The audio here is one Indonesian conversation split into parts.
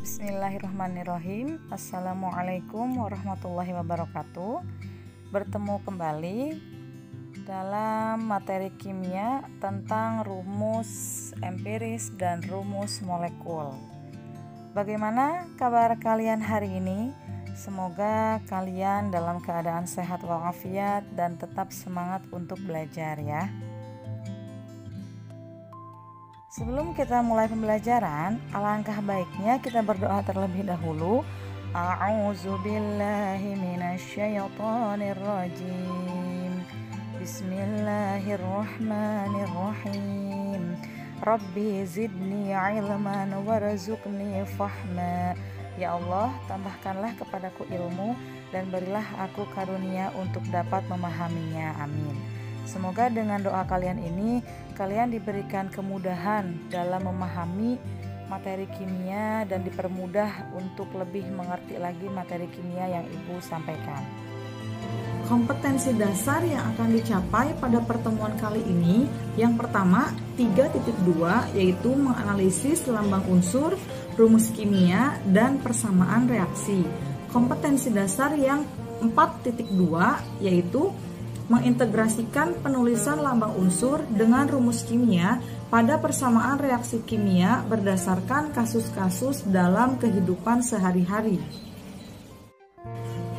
Bismillahirrahmanirrahim. Assalamualaikum warahmatullahi wabarakatuh. Bertemu kembali dalam materi kimia tentang rumus empiris dan rumus molekul. Bagaimana kabar kalian hari ini? Semoga kalian dalam keadaan sehat walafiat dan tetap semangat untuk belajar ya. Sebelum kita mulai pembelajaran, alangkah baiknya kita berdoa terlebih dahulu. A'udzubillahi minasyaitonirrajim. Bismillahirrahmanirrahim. Rabbi zidni ilman warzuqni fahma. Ya Allah, tambahkanlah kepadaku ilmu dan berilah aku karunia untuk dapat memahaminya. Amin. Semoga dengan doa kalian ini, kalian diberikan kemudahan dalam memahami materi kimia dan dipermudah untuk lebih mengerti lagi materi kimia yang Ibu sampaikan. Kompetensi dasar yang akan dicapai pada pertemuan kali ini, yang pertama 3.2 yaitu menganalisis lambang unsur, rumus kimia, dan persamaan reaksi. Kompetensi dasar yang 4.2 yaitu mengintegrasikan penulisan lambang unsur dengan rumus kimia pada persamaan reaksi kimia berdasarkan kasus-kasus dalam kehidupan sehari-hari.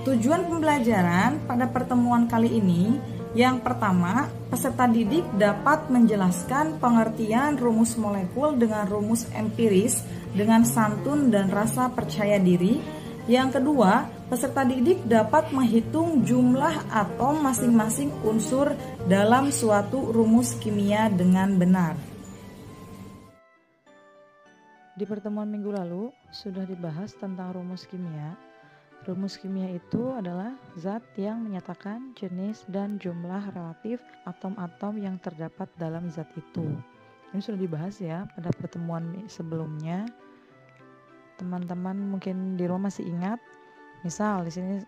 Tujuan pembelajaran pada pertemuan kali ini, yang pertama, peserta didik dapat menjelaskan pengertian rumus molekul dengan rumus empiris dengan santun dan rasa percaya diri. Yang kedua, peserta didik dapat menghitung jumlah atom masing-masing unsur dalam suatu rumus kimia dengan benar. Di pertemuan minggu lalu sudah dibahas tentang rumus kimia. Rumus kimia itu adalah zat yang menyatakan jenis dan jumlah relatif atom-atom yang terdapat dalam zat itu. Ini sudah dibahas ya pada pertemuan sebelumnya. Teman-teman mungkin di rumah masih ingat. Misal di sini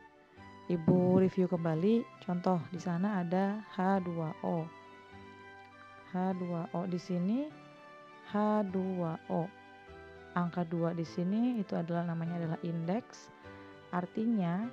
Ibu review kembali. Contoh di sana ada H2O. H2O di sini H2O. Angka 2 di sini itu namanya adalah indeks. Artinya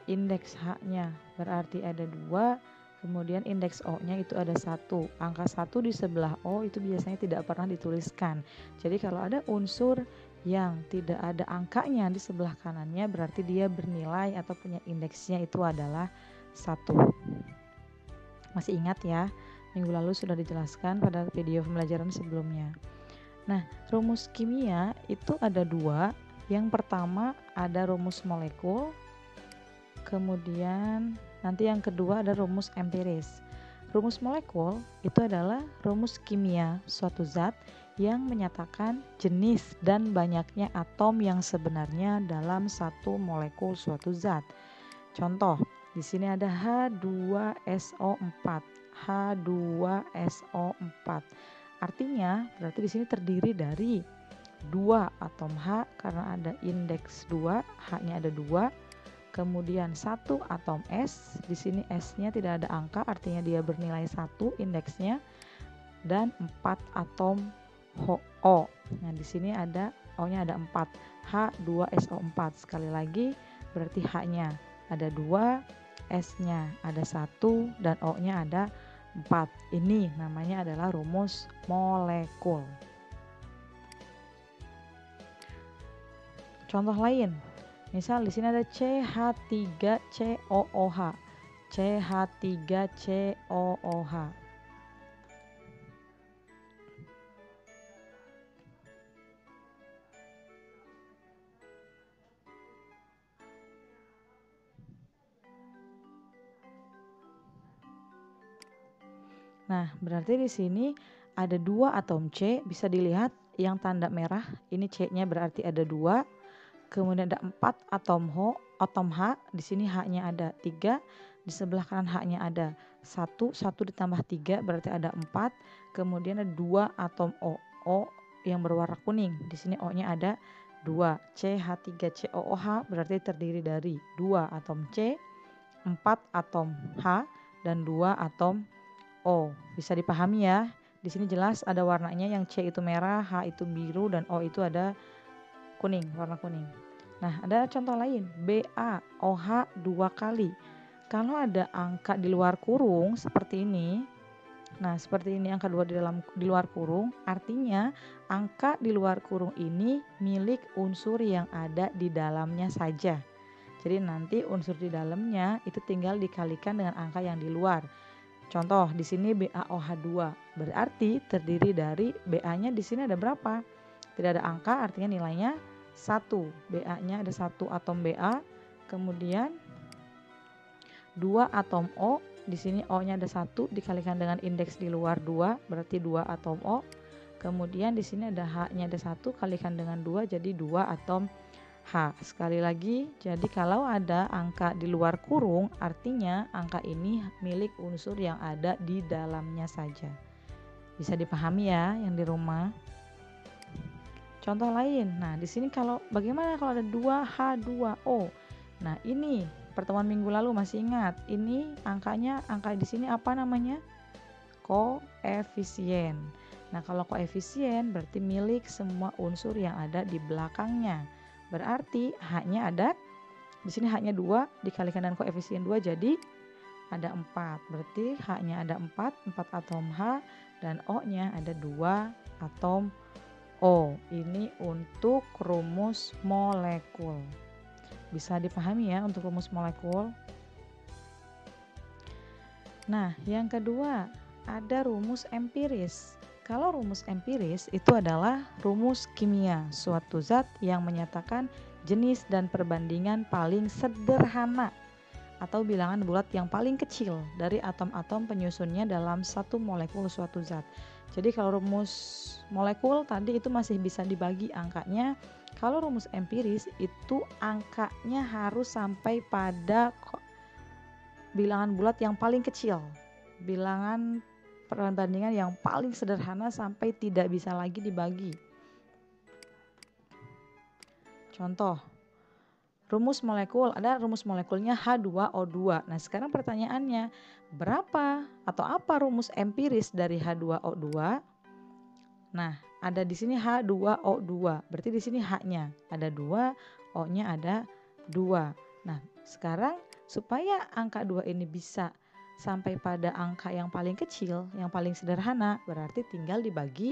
indeks H-nya berarti ada 2, kemudian indeks O-nya itu ada 1. Angka 1 di sebelah O itu biasanya tidak pernah dituliskan. Jadi kalau ada unsur yang tidak ada angkanya di sebelah kanannya, berarti dia bernilai atau punya indeksnya itu adalah 1. Masih ingat ya? Minggu lalu sudah dijelaskan pada video pembelajaran sebelumnya. Nah, rumus kimia itu ada 2. Yang pertama ada rumus molekul, kemudian nanti yang kedua ada rumus empiris. Rumus molekul itu adalah rumus kimia suatu zat yang menyatakan jenis dan banyaknya atom yang sebenarnya dalam satu molekul suatu zat. Contoh, di sini ada H2SO4. H2SO4. Artinya berarti di sini terdiri dari 2 atom H karena ada indeks 2, H-nya ada 2. Kemudian 1 atom S, di sini S-nya tidak ada angka, artinya dia bernilai 1 indeksnya, dan 4 atom O. Nah, di sini ada O-nya ada 4, H2SO4. Sekali lagi, berarti H-nya ada 2, S-nya ada 1, dan O-nya ada 4. Ini namanya adalah rumus molekul. Contoh lain, misal di sini ada CH3COOH. CH3COOH. Nah, berarti di sini ada 2 atom C, bisa dilihat yang tanda merah, ini C-nya berarti ada 2. Kemudian ada 4 atom H, di sini H-nya ada 3, di sebelah kanan H-nya ada 1 ditambah 3 berarti ada 4. Kemudian ada 2 atom O yang berwarna kuning, di sini O-nya ada 2. CH3COOH berarti terdiri dari 2 atom C, 4 atom H, dan 2 atom O. Bisa dipahami ya? Di sini jelas ada warnanya, yang C itu merah, H itu biru, dan O itu ada kuning, warna kuning. Nah, ada contoh lain, BaOH 2 kali. Kalau ada angka di luar kurung seperti ini, nah seperti ini angka 2 di luar kurung, artinya angka di luar kurung ini milik unsur yang ada di dalamnya saja. Jadi nanti unsur di dalamnya itu tinggal dikalikan dengan angka yang di luar. Contoh di sini BaOH 2, berarti terdiri dari BA-nya di sini ada berapa? Tidak ada angka, artinya nilainya 1. BA-nya ada 1 atom BA, kemudian 2 atom O. Di sini O-nya ada 1 dikalikan dengan indeks di luar 2, berarti 2 atom O. Kemudian di sini ada H-nya ada 1 kalikan dengan 2, jadi 2 atom H. Sekali lagi, jadi kalau ada angka di luar kurung, artinya angka ini milik unsur yang ada di dalamnya saja. Bisa dipahami ya yang di rumah. Contoh lain, nah di sini bagaimana kalau ada 2H2O? Nah ini pertemuan minggu lalu masih ingat, ini angka di sini apa namanya? Koefisien. Nah kalau koefisien berarti milik semua unsur yang ada di belakangnya. Berarti H-nya ada, di sini H-nya 2 dikalikan dengan koefisien 2 jadi ada 4. Berarti H-nya ada 4 atom H, dan O-nya ada 2 atom O. Ini untuk rumus molekul. Bisa dipahami ya untuk rumus molekul. Nah, yang kedua ada rumus empiris. Kalau rumus empiris itu adalah rumus kimia suatu zat yang menyatakan jenis dan perbandingan paling sederhana atau bilangan bulat yang paling kecil dari atom-atom penyusunnya dalam satu molekul suatu zat. Jadi kalau rumus molekul tadi itu masih bisa dibagi angkanya. Kalau rumus empiris itu angkanya harus sampai pada bilangan bulat yang paling kecil. Bilangan perbandingan yang paling sederhana sampai tidak bisa lagi dibagi. Contoh, rumus molekul, ada rumus molekulnya H2O2. Nah sekarang pertanyaannya, berapa atau apa rumus empiris dari H2O2? Nah ada di sini H2O2, berarti di sini H-nya ada 2, O-nya ada 2. Nah sekarang supaya angka 2 ini bisa sampai pada angka yang paling kecil, yang paling sederhana, berarti tinggal dibagi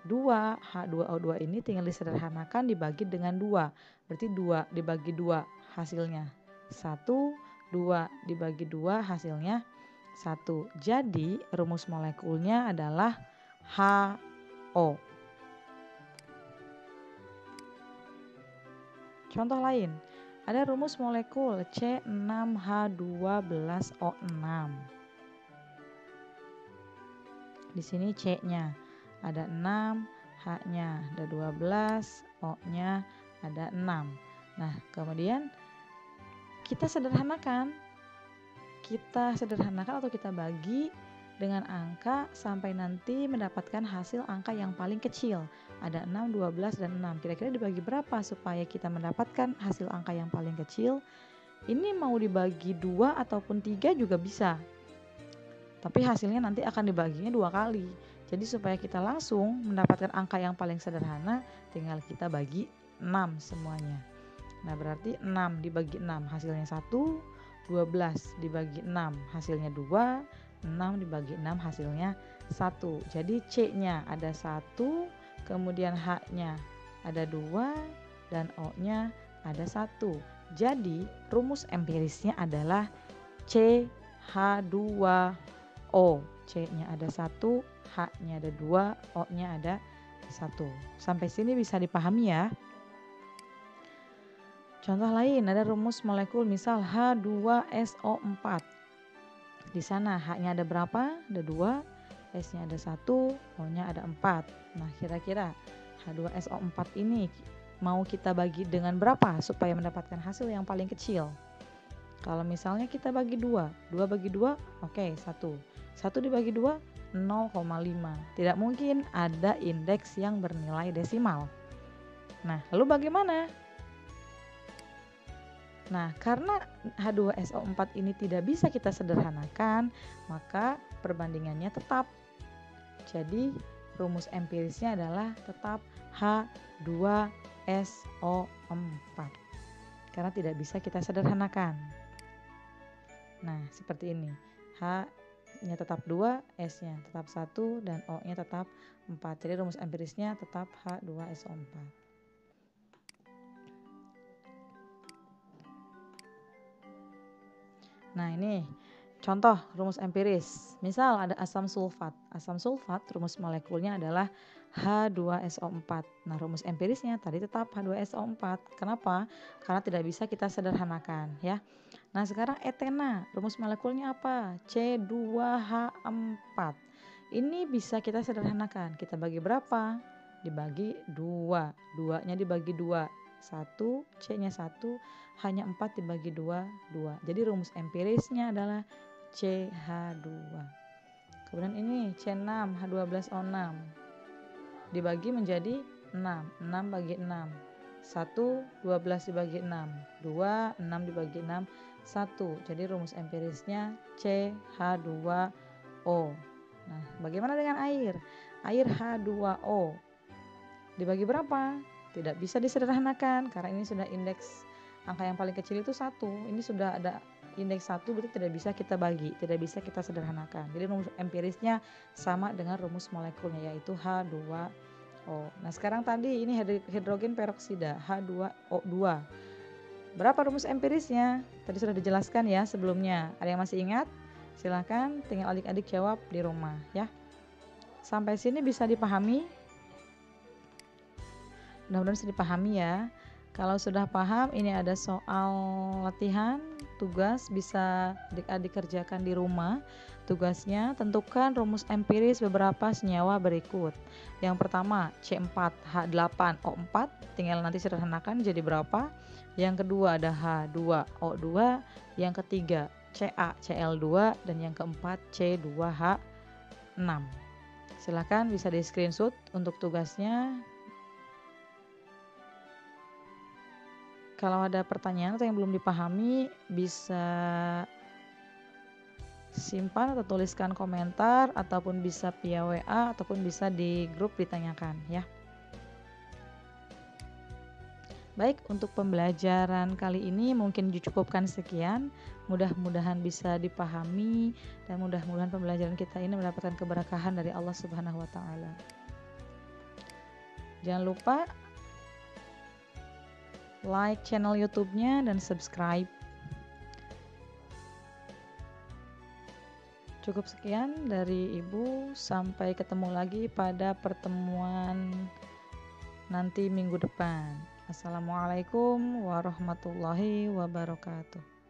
2. H2O2 ini tinggal disederhanakan dibagi dengan 2. Berarti 2 dibagi 2 hasilnya 1, 2 dibagi 2 hasilnya 1. Jadi rumus molekulnya adalah HO. Contoh lain, ada rumus molekul C6H12O6. Di sini C-nya ada 6, H-nya ada 12, O-nya ada 6. Nah, kemudian kita sederhanakan atau kita bagi dengan angka sampai nanti mendapatkan hasil angka yang paling kecil. Ada 6, 12, dan 6. Kira-kira dibagi berapa supaya kita mendapatkan hasil angka yang paling kecil? Ini mau dibagi 2 ataupun 3 juga bisa. Tapi hasilnya nanti akan dibaginya 2 kali. Jadi supaya kita langsung mendapatkan angka yang paling sederhana, tinggal kita bagi 6 semuanya. Nah berarti 6 dibagi 6 hasilnya 1, 12 dibagi 6 hasilnya 2, 6 dibagi 6 hasilnya 1. Jadi C-nya ada 1, kemudian H-nya ada 2, dan O-nya ada 1. Jadi rumus empirisnya adalah CH2O. C-nya ada 1, H-nya ada 2, O-nya ada 1. Sampai sini bisa dipahami ya. Contoh lain ada rumus molekul misal H2SO4. Di sana H-nya ada berapa? Ada 2, S-nya ada 1, O-nya ada 4. Nah kira-kira H2SO4 ini mau kita bagi dengan berapa supaya mendapatkan hasil yang paling kecil? Kalau misalnya kita bagi 2 bagi 2, oke 1. 1 dibagi 2, 0,5. Tidak mungkin ada indeks yang bernilai desimal. Nah lalu bagaimana? Nah, karena H2SO4 ini tidak bisa kita sederhanakan, maka perbandingannya tetap. Jadi, rumus empirisnya adalah tetap H2 SO4 karena tidak bisa kita sederhanakan. Nah, seperti ini. H-nya tetap 2, S-nya tetap 1, dan O-nya tetap 4. Jadi rumus empirisnya tetap H2SO4. Nah, ini contoh rumus empiris. Misal ada asam sulfat. Asam sulfat rumus molekulnya adalah H2SO4. Nah, rumus empirisnya tadi tetap H2SO4. Kenapa? Karena tidak bisa kita sederhanakan, ya. Nah, sekarang etena, rumus molekulnya apa? C2H4. Ini bisa kita sederhanakan. Kita bagi berapa? Dibagi 2. 2-nya dibagi 2. 1, C-nya 1, hanya 4 dibagi 2, 2. Jadi rumus empirisnya adalah CH2. Kemudian ini C6, H12O6. Dibagi menjadi 6. 6 bagi 6. 1, 12 dibagi 6. 2, 6 dibagi 6. 1. Jadi rumus empirisnya CH2O. Nah, bagaimana dengan air? Air H2O dibagi berapa? Tidak bisa disederhanakan karena ini sudah indeks angka yang paling kecil itu 1. Ini sudah ada indeks 1, berarti tidak bisa kita bagi, tidak bisa kita sederhanakan. Jadi rumus empirisnya sama dengan rumus molekulnya, yaitu H2O. Nah, sekarang tadi ini hidrogen peroksida H2O2. Berapa rumus empirisnya? Tadi sudah dijelaskan ya sebelumnya. Ada yang masih ingat? Silahkan tinggal adik-adik jawab di rumah ya. Sampai sini bisa dipahami? Mudah-mudahan bisa dipahami ya. Kalau sudah paham, ini ada soal latihan, tugas bisa adik-adik kerjakan di rumah. Tugasnya, tentukan rumus empiris beberapa senyawa berikut. Yang pertama, C4H8O4, tinggal nanti sederhanakan jadi berapa. Yang kedua ada H2O2, yang ketiga CaCl2, dan yang keempat C2H6. Silakan bisa di screenshot untuk tugasnya. Kalau ada pertanyaan atau yang belum dipahami, bisa simpan atau tuliskan komentar, ataupun bisa via WA, ataupun bisa di grup ditanyakan ya. Baik, untuk pembelajaran kali ini mungkin dicukupkan sekian. Mudah-mudahan bisa dipahami dan mudah-mudahan pembelajaran kita ini mendapatkan keberkahan dari Allah Subhanahu wa taala. Jangan lupa like channel YouTube-nya dan subscribe. Cukup sekian dari Ibu, sampai ketemu lagi pada pertemuan nanti minggu depan. Assalamualaikum warahmatullahi wabarakatuh.